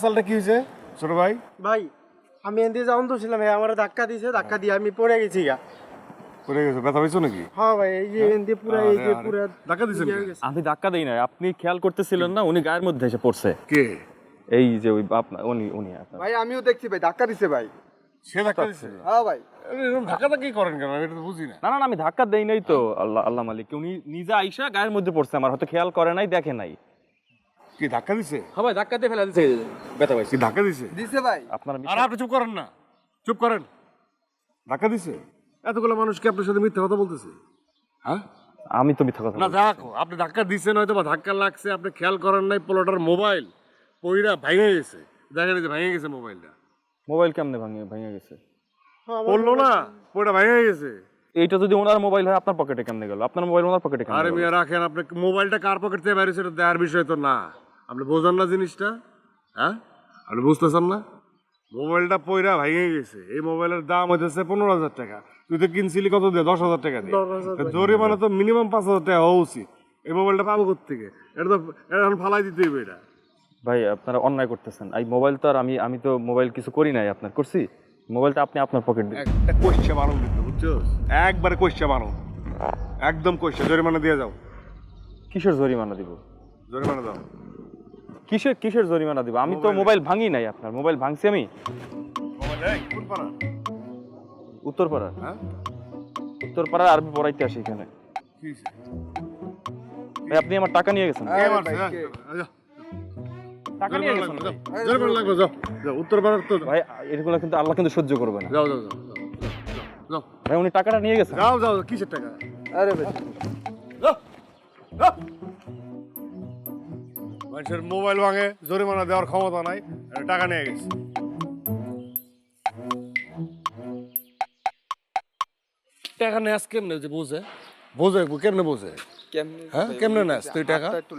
সালটা কি হয়েছে ছোট ভাই? ভাই আমি এনদি যাওন তো ছিলাম ভাই, আমার ধাক্কা দিছে, ধাক্কা দিয়ে আমি পড়ে গেছি গা। পড়ে গেছে, ব্যথা পাইছো নাকি? হ্যাঁ ভাই, এই যে এনদি পুরো এই যে পুরো ধাক্কা দিছেন ইয়ে হয়ে কে? গেছে। আমি ধাক্কা দেই না, আপনি খেয়াল করতেছিলেন না, উনি গায়ের মধ্যে এসে পড়ছে। কে? এই যে ওই আপনার উনি আপনার ভাই আমিও দেখছি ভাই, ধাক্কা দিছে ভাই। সে ধাক্কা দিছে? হ্যাঁ ভাই। এরকম ধাক্কা ধাক্কি করেন কেন, আমি এটা তো বুঝি না। না না না, আমি ধাক্কা দেই নাই তো। আল্লাহ আল্লাহ মালিক, উনি নিজে আইসা গায়ের মধ্যে পড়ছে, আমার হয়তো খেয়াল করে নাই, দেখে নাই। কি ধাক্কা দিছে? হ্যাঁ ভাই, ধাক্কা দিয়ে ফেলা দিছে, ব্যথা পাইছি। কি ধাক্কা দিছে? দিছে ভাই। আপনার আর আপনি চুপ করেন না, চুপ করেন। ধাক্কা দিছে? এতগুলো মানুষ কি আপনার সাথে মিথ্যা কথা বলতেছে? হ্যাঁ আমি তো মিথ্যা কথা না, বলছি। দেখো আপনি ধাক্কা দিচ্ছেন হয়তো বা ধাক্কা লাগছে, আপনি খেয়াল করেন নাই, পোলোটার মোবাইল পইরা ভেঙে গেছে। দেখেন এই যে ভেঙে গেছে মোবাইলটা। মোবাইল কেমনে ভেঙে গেছে? হ্যাঁ, আমার বললো না পইরা ভেঙে গেছে। এইটা যদি ওনার মোবাইল হয়, আপনার পকেটে কেমনে গেল? আপনার মোবাইল ওনার পকেটে কেমনে আরে গেল? মিয়া রাখেন, আপনি মোবাইলটা কার পকেট থেকে বাইরে সেটা দেওয়ার বিষয় তো না। আপনি বোঝেন না জিনিসটা, হ্যাঁ? আপনি বুঝতেছেন না? মোবাইলটা পইরা ভেঙে গেছে। এই মোবাইলের দাম হইতেছে 15,000 টাকা। তুই তো কিনছিলি কত দিয়ে? 10,000 টাকা দিয়ে। 10,000 জরিমানা তো মিনিমাম 5,000 টাকা হওয়া উচিত। এই মোবাইলটা পাবো কোত্থেকে? এটা তো এখন ফালাই দিতে হইবে এটা। ভাই আপনারা অন্যায় করতেছেন। এই মোবাইল তো আর আমি তো মোবাইল কিছু করি নাই, আপনার করছি? মোবাইলটা আপনি আপনার পকেট দিয়ে। একটা কইসা মারো কিন্তু, বুঝছো? একবারে কইসা মারো, একদম কইসা। জরিমানা দিয়ে যাও, কিসের জরিমানা দিব? জরিমানা দাও। কিসের জরিমানা দিব? আমি তো মোবাইল ভাঙি নাই আপনার। মোবাইল ভাঙছি আমি মোবাইল এই কোন পাড়া? উত্তরপাড়া। হ্যাঁ উত্তরপাড়া আরবি পড়াইতে আসি এখানে। কি হইছে? ভাই আপনি আমার টাকা নিয়ে গেছেন। কে মারছে? ভাই, কে? যা। টাকা নিয়ে গেছেন ভাই। জরিমানা লাগবে, যাও যাও। উত্তর পাড়ার তো ভাই এগুলো কিন্তু আল্লাহ কিন্তু সহ্য করবে না। যাও যাও যাও যাও ভাই উনি টাকাটা নিয়ে গেছেন। যাও যাও। কিসের টাকা? আরে ভাই যাও যাও। মানুষের মোবাইল ভাঙে, জরিমানা দেওয়ার ক্ষমতা নাই, আর টাকা নিয়ে গেছে। টাকা নেস কেমনে যে বোঝে? বোঝে কেমনে বোঝে? কেমনে হ্যাঁ কেমনে নেস তুই টাকা?